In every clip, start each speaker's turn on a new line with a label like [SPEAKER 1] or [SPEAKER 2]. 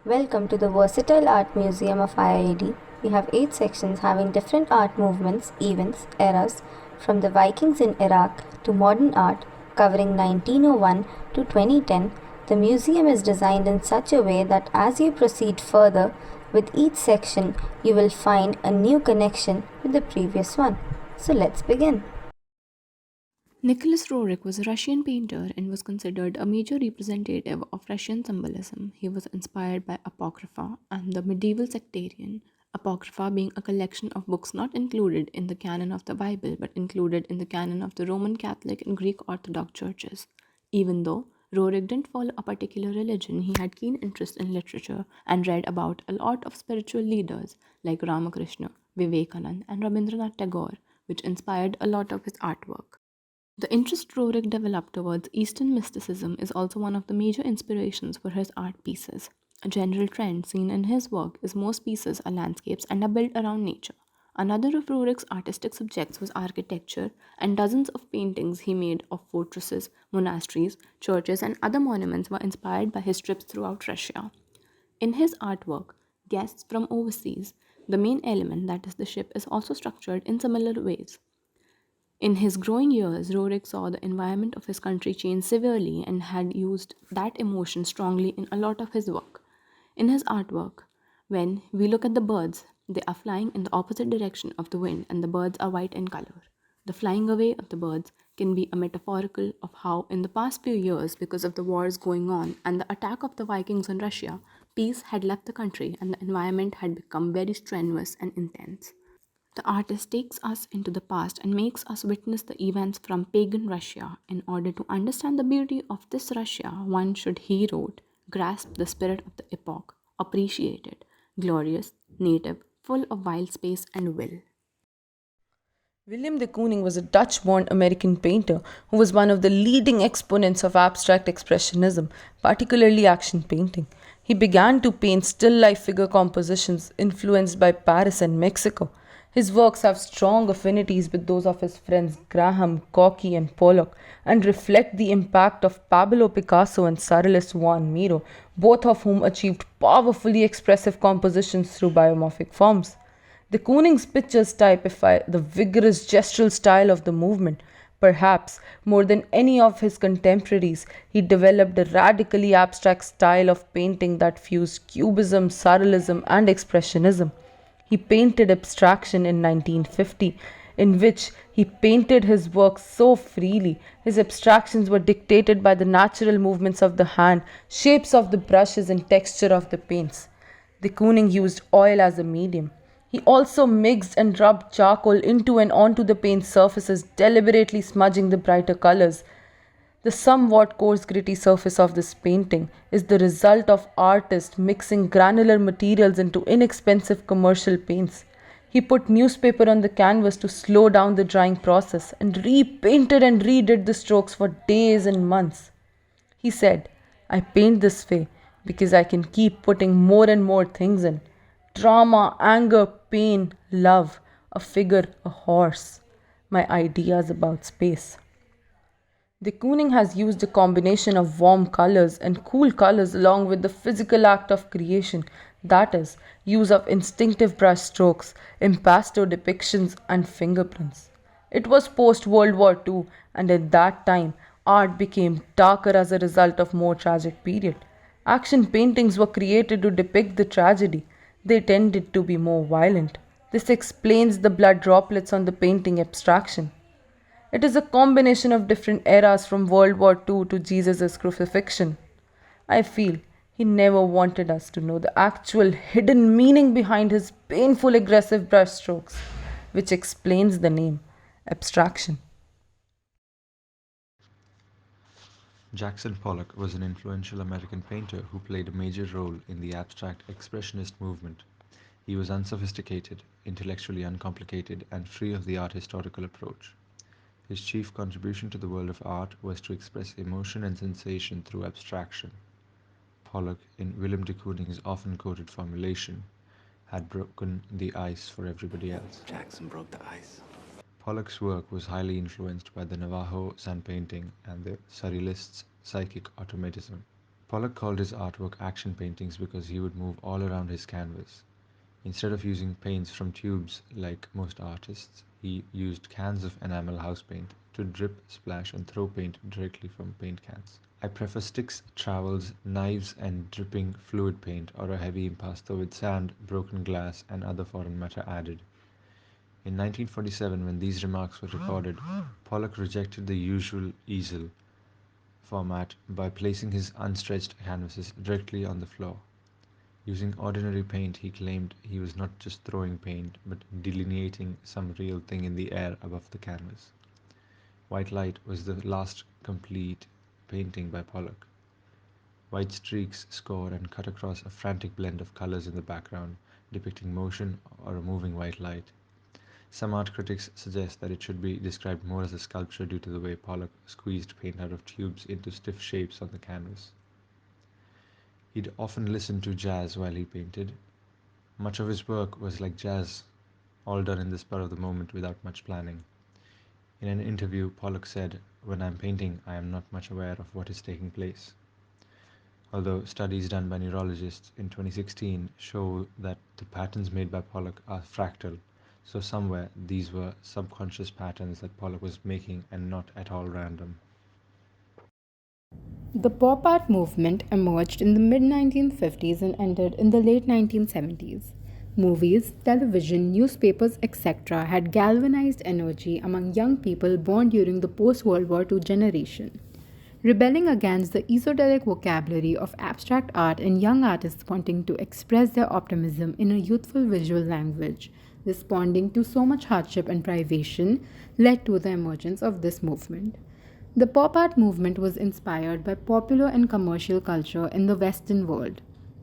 [SPEAKER 1] Welcome to the Versatile Art Museum of IIED. We have 8 sections having different art movements, events, eras, from the Vikings in Iraq to modern art, covering 1901 to 2010. The museum is designed in such a way that as you proceed further with each section, you will find a new connection with the previous one. So let's begin.
[SPEAKER 2] Nicholas Roerich was a Russian painter and was considered a major representative of Russian symbolism. He was inspired by Apocrypha and the medieval sectarian, Apocrypha being a collection of books not included in the canon of the Bible but included in the canon of the Roman Catholic and Greek Orthodox churches. Even though Roerich didn't follow a particular religion, he had keen interest in literature and read about a lot of spiritual leaders like Ramakrishna, Vivekananda, and Rabindranath Tagore, which inspired a lot of his artwork. The interest Roerich developed towards Eastern mysticism is also one of the major inspirations for his art pieces. A general trend seen in his work is most pieces are landscapes and are built around nature. Another of Roerich's artistic subjects was architecture, and dozens of paintings he made of fortresses, monasteries, churches, and other monuments were inspired by his trips throughout Russia. In his artwork, Guests from Overseas, the main element, that is the ship, is also structured in similar ways. In his growing years, Roerich saw the environment of his country change severely and had used that emotion strongly in a lot of his work. In his artwork, when we look at the birds, they are flying in the opposite direction of the wind and the birds are white in color. The flying away of the birds can be a metaphorical of how, in the past few years, because of the wars going on and the attack of the Vikings on Russia, peace had left the country and the environment had become very strenuous and intense. The artist takes us into the past and makes us witness the events from pagan Russia. In order to understand the beauty of this Russia, one should, he wrote, grasp the spirit of the epoch, appreciate it, glorious, native, full of wild space and will.
[SPEAKER 3] William de Kooning was a Dutch born American painter who was one of the leading exponents of abstract expressionism, particularly action painting. He began to paint still life figure compositions influenced by Paris and Mexico. His works have strong affinities with those of his friends Graham, Corky, and Pollock and reflect the impact of Pablo Picasso and surrealist Juan Miro, both of whom achieved powerfully expressive compositions through biomorphic forms. De Kooning's pictures typify the vigorous gestural style of the movement. Perhaps more than any of his contemporaries, he developed a radically abstract style of painting that fused cubism, surrealism, and expressionism. He painted abstraction in 1950, in which he painted his work so freely. His abstractions were dictated by the natural movements of the hand, shapes of the brushes, and texture of the paints. De Kooning used oil as a medium. He also mixed and rubbed charcoal into and onto the paint surfaces, deliberately smudging the brighter colors. The somewhat coarse, gritty surface of this painting is the result of artists mixing granular materials into inexpensive commercial paints. He put newspaper on the canvas to slow down the drying process and repainted and redid the strokes for days and months. He said, I paint this way because I can keep putting more and more things in drama, anger, pain, love, a figure, a horse, my ideas about space. De Kooning has used a combination of warm colors and cool colors along with the physical act of creation, that is, use of instinctive brush strokes, impasto depictions, and fingerprints. It was post World War II, and at that time, art became darker as a result of more tragic period. Action paintings were created to depict the tragedy. They tended to be more violent. This explains the blood droplets on the painting abstraction. It is a combination of different eras from World War II to Jesus' crucifixion. I feel he never wanted us to know the actual hidden meaning behind his painful aggressive brushstrokes, which explains the name abstraction.
[SPEAKER 4] Jackson Pollock was an influential American painter who played a major role in the abstract expressionist movement. He was unsophisticated, intellectually uncomplicated, and free of the art historical approach. His chief contribution to the world of art was to express emotion and sensation through abstraction. Pollock, in Willem de Kooning's often quoted formulation, had broken the ice for everybody else.
[SPEAKER 5] Jackson broke the ice.
[SPEAKER 4] Pollock's work was highly influenced by the Navajo sun painting and the Surrealists' psychic automatism. Pollock called his artwork action paintings because he would move all around his canvas. Instead of using paints from tubes like most artists, he used cans of enamel house paint to drip, splash, and throw paint directly from paint cans. I prefer sticks, trowels, knives, and dripping fluid paint or a heavy impasto with sand, broken glass, and other foreign matter added. In 1947, when these remarks were recorded, Pollock rejected the usual easel format by placing his unstretched canvases directly on the floor. Using ordinary paint, he claimed he was not just throwing paint, but delineating some real thing in the air above the canvas. White Light was the last complete painting by Pollock. White streaks score and cut across a frantic blend of colors in the background, depicting motion or a moving white light. Some art critics suggest that it should be described more as a sculpture due to the way Pollock squeezed paint out of tubes into stiff shapes on the canvas. He'd often listen to jazz while he painted. Much of his work was like jazz, all done in the spur of the moment without much planning. In an interview, Pollock said, "When I'm painting, I am not much aware of what is taking place." Although studies done by neurologists in 2016 show that the patterns made by Pollock are fractal, so somewhere these were subconscious patterns that Pollock was making and not at all random.
[SPEAKER 2] The pop art movement emerged in the mid 1950s and ended in the late 1970s. Movies, television, newspapers, etc. had galvanized energy among young people born during the post World War II generation. Rebelling against the esoteric vocabulary of abstract art and young artists wanting to express their optimism in a youthful visual language, responding to so much hardship and privation, led to the emergence of this movement. The pop art movement was inspired by popular and commercial culture in the Western world.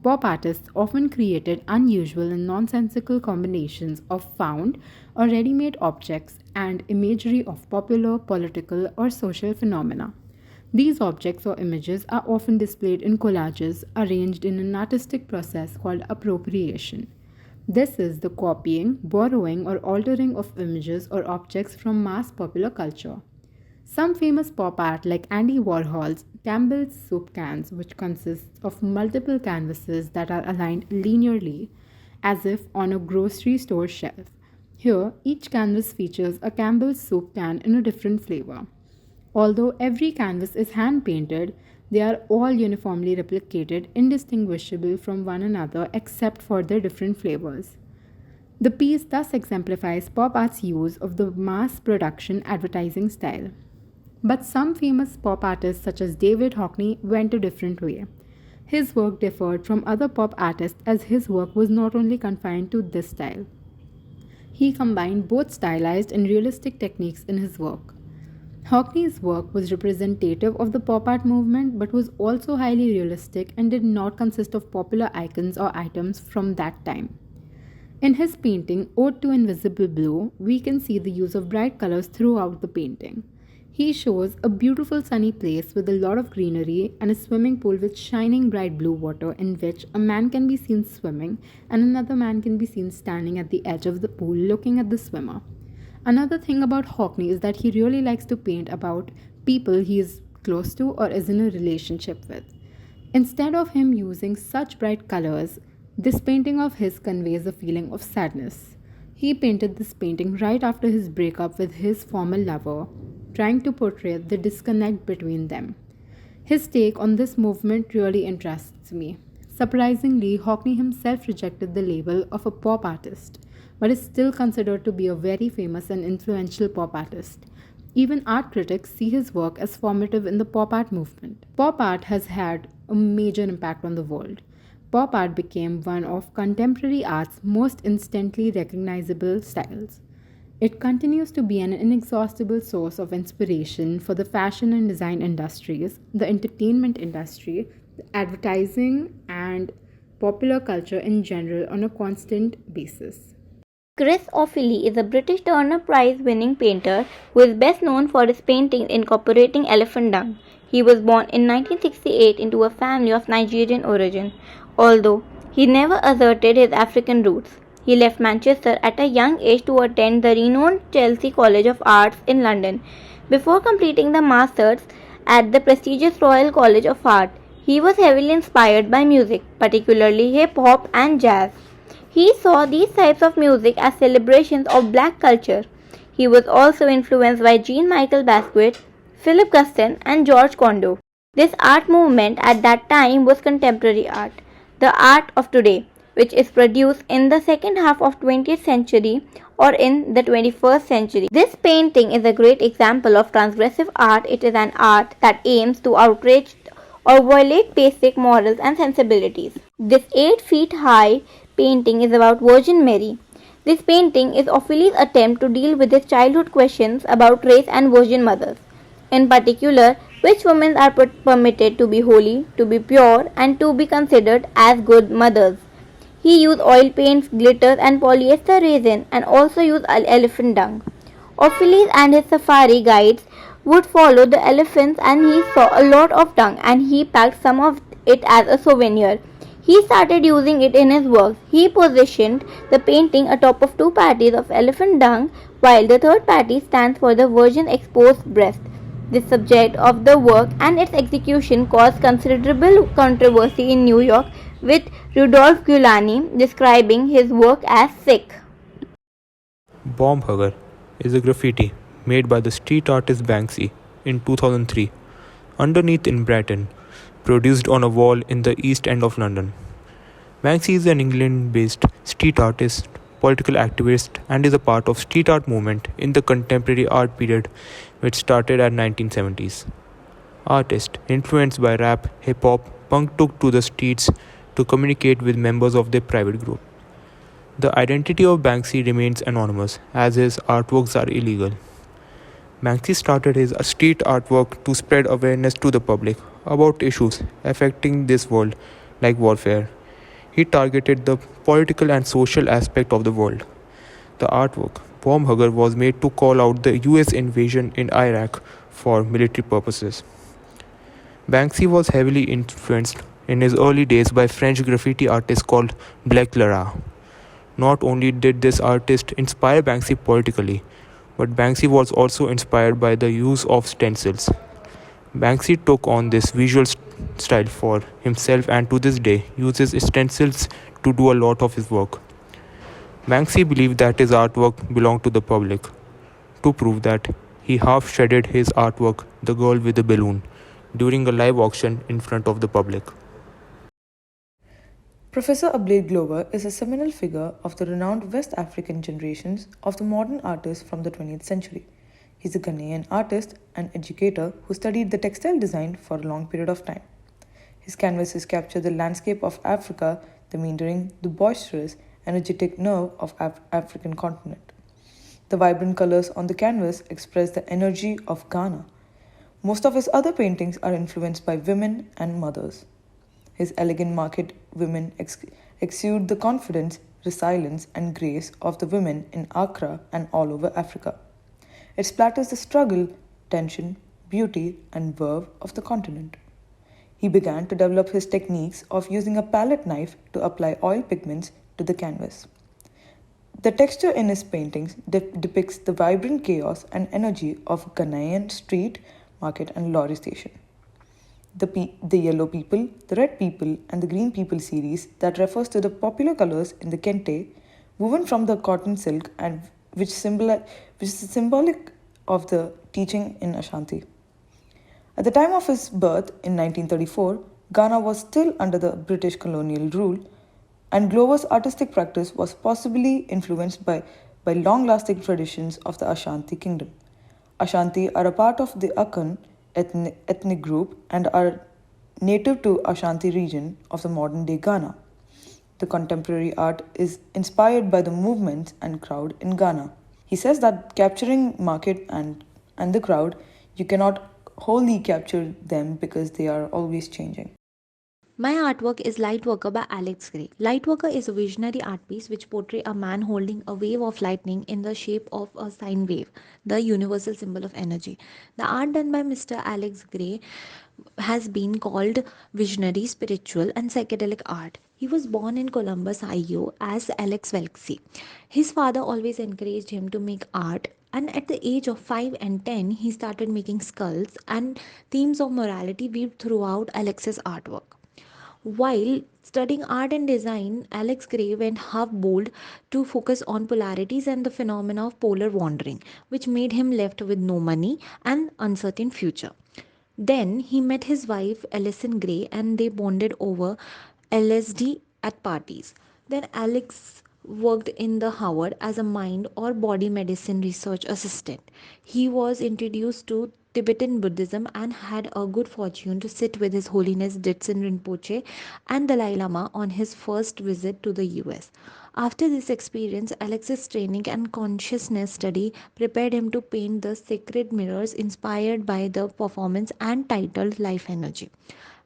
[SPEAKER 2] Pop artists often created unusual and nonsensical combinations of found or ready made objects and imagery of popular, political, or social phenomena. These objects or images are often displayed in collages arranged in an artistic process called appropriation. This is the copying, borrowing, or altering of images or objects from mass popular culture. Some famous pop art, like Andy Warhol's Campbell's soup cans, which consists of multiple canvases that are aligned linearly, as if on a grocery store shelf. Here, each canvas features a Campbell's soup can in a different flavor. Although every canvas is hand painted, they are all uniformly replicated, indistinguishable from one another except for their different flavors. The piece thus exemplifies pop art's use of the mass production advertising style. But some famous pop artists such as David Hockney went a different way. His work differed from other pop artists as his work was not only confined to this style. He combined both stylized and realistic techniques in his work. Hockney's work was representative of the pop art movement but was also highly realistic and did not consist of popular icons or items from that time. In his painting, Ode to Invisible Blue, we can see the use of bright colors throughout the painting. He shows a beautiful sunny place with a lot of greenery and a swimming pool with shining bright blue water in which a man can be seen swimming and another man can be seen standing at the edge of the pool looking at the swimmer. Another thing about Hockney is that he really likes to paint about people he is close to or is in a relationship with. Instead of him using such bright colors, this painting of his conveys a feeling of sadness. He painted this painting right after his breakup with his former lover, trying to portray the disconnect between them. His take on this movement really interests me. Surprisingly, Hockney himself rejected the label of a pop artist, but is still considered to be a very famous and influential pop artist. Even art critics see his work as formative in the pop art movement. Pop art has had a major impact on the world. Pop art became one of contemporary art's most instantly recognizable styles. It continues to be an inexhaustible source of inspiration for the fashion and design industries, the entertainment industry, the advertising, and popular culture in general on a constant basis.
[SPEAKER 1] Chris Offaly is a British Turner Prize winning painter who is best known for his paintings incorporating elephant dung. He was born in 1968 into a family of Nigerian origin, although he never asserted his African roots. He left Manchester at a young age to attend the renowned Chelsea College of Arts in London. Before completing the Masters at the prestigious Royal College of Art,
[SPEAKER 5] He was heavily inspired by music, particularly hip hop and jazz. He saw these types of music as celebrations of black culture. He was also influenced by Jean-Michel Basquiat, Philip Guston, and George Condo. This art movement at that time was contemporary art, the art of today, which is produced in the second half of 20th century or in the 21st century. This painting is a great example of transgressive art. It is an art that aims to outrage or violate basic morals and sensibilities. This 8 feet high painting is about Virgin Mary. This painting is Ophelia's attempt to deal with his childhood questions about race and virgin mothers. In particular, which women are permitted to be holy, to be pure, and to be considered as good mothers. He used oil paints, glitters, and polyester resin, and also used elephant dung. Ophiles and his safari guides would follow the elephants, and he saw a lot of dung, and he packed some of it as a souvenir. He started using it in his works. He positioned the painting atop of two patties of elephant dung, while the third patty stands for the Virgin exposed breast. The subject of the work and its execution caused considerable controversy in New York, with Rudolph Giuliani describing his work as sick.
[SPEAKER 6] Bomb Hugger is a graffiti made by the street artist Banksy in 2003 underneath in Brighton, produced on a wall in the East End of London. Banksy is an England-based street artist, political activist, and is a part of street art movement in the contemporary art period which started at 1970s. Artists influenced by rap, hip-hop, punk took to the streets to communicate with members of their private group. The identity of Banksy remains anonymous as his artworks are illegal. Banksy started his street artwork to spread awareness to the public about issues affecting this world like warfare. He targeted the political and social aspect of the world. The artwork, Bomb Hugger, was made to call out the US invasion in Iraq for military purposes. Banksy was heavily influenced in his early days by French graffiti artist called Black Lara. Not only did this artist inspire Banksy politically, but Banksy was also inspired by the use of stencils. Banksy took on this visual style for himself and to this day uses stencils to do a lot of his work. Banksy believed that his artwork belonged to the public. To prove that, he half shredded his artwork, The Girl with the Balloon, during a live auction in front of the public.
[SPEAKER 3] Professor Ablaid Glover is a seminal figure of the renowned West African generations of the modern artists from the 20th century. He's a Ghanaian artist and educator who studied the textile design for a long period of time. His canvases capture the landscape of Africa, the meandering, the boisterous, energetic nerve of African continent. The vibrant colors on the canvas express the energy of Ghana. Most of his other paintings are influenced by women and mothers. His elegant market women exude the confidence, resilience, and grace of the women in Accra and all over Africa. It splatters the struggle, tension, beauty, and verve of the continent. He began to develop his techniques of using a palette knife to apply oil pigments to the canvas. The texture in his paintings depicts the vibrant chaos and energy of Ghanaian street, market, and lorry station. The yellow people, the red people, and the green people series that refers to the popular colors in the kente, woven from the cotton silk and which is symbolic of the teaching in Ashanti. At the time of his birth in 1934, Ghana was still under the British colonial rule, and Glover's artistic practice was possibly influenced by long-lasting traditions of the Ashanti kingdom. Ashanti are a part of the Akan ethnic group and are native to Ashanti region of the modern-day Ghana. The contemporary art is inspired by the movements and crowd in Ghana. He says that capturing market and the crowd, you cannot wholly capture them because they are always changing.
[SPEAKER 7] My artwork is Lightworker by Alex Gray. Lightworker is a visionary art piece which portrays a man holding a wave of lightning in the shape of a sine wave, the universal symbol of energy. The art done by Mr. Alex Gray has been called visionary, spiritual, and psychedelic art. He was born in Columbus, Ohio as Alex Welksey. His father always encouraged him to make art And at the age of 5 and 10, he started making skulls and themes of morality weaved throughout Alex's artwork. While studying art and design, Alex Gray went half bold to focus on polarities and the phenomena of polar wandering, which made him left with no money and uncertain future. Then he met his wife Alison Gray and they bonded over LSD at parties. Then Alex worked in the Howard as a mind or body medicine research assistant. He was introduced to Tibetan Buddhism and had a good fortune to sit with His Holiness Ditsen Rinpoche and Dalai Lama on his first visit to the US. After this experience, Alex's training and consciousness study prepared him to paint the sacred mirrors inspired by the performance and titled Life Energy.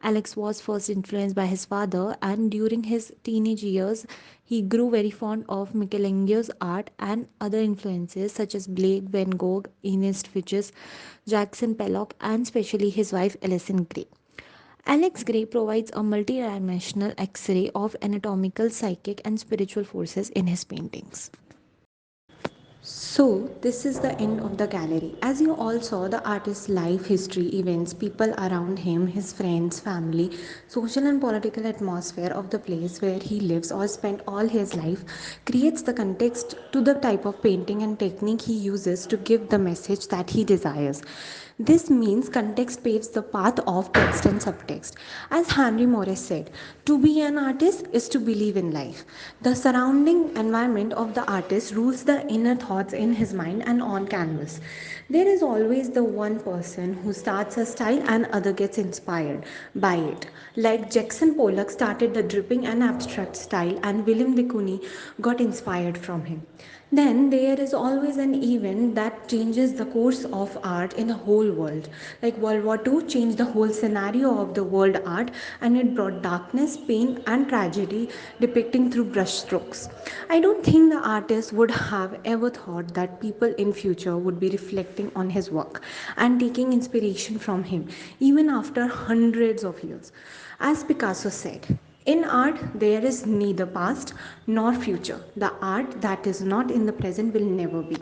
[SPEAKER 7] Alex was first influenced by his father, and during his teenage years, he grew very fond of Michelangelo's art and other influences such as Blake, Van Gogh, Ernest Fitches, Jackson Pollock, and especially his wife Alison Gray. Alex Gray provides a multidimensional X ray of anatomical, psychic, and spiritual forces in his paintings. So, this is the end of the gallery. As you all saw, the artist's life history, events, people around him, his friends, family, social and political atmosphere of the place where he lives or spent all his life creates the context to the type of painting and technique he uses to give the message that he desires. This means context paves the path of text and subtext. As Henry Morris said, to be an artist is to believe in life. The surrounding environment of the artist rules the inner thoughts in his mind and on canvas. There is always the one person who starts a style and other gets inspired by it. Like Jackson Pollock started the dripping and abstract style and William de Kooning got inspired from him. Then there is always an event that changes the course of art in the whole world. Like World War II changed the whole scenario of the world art and it brought darkness, pain, and tragedy depicting through brushstrokes. I don't think the artist would have ever thought that people in future would be reflecting on his work and taking inspiration from him even after hundreds of years. As Picasso said, in art, there is neither past nor future. The art that is not in the present will never be.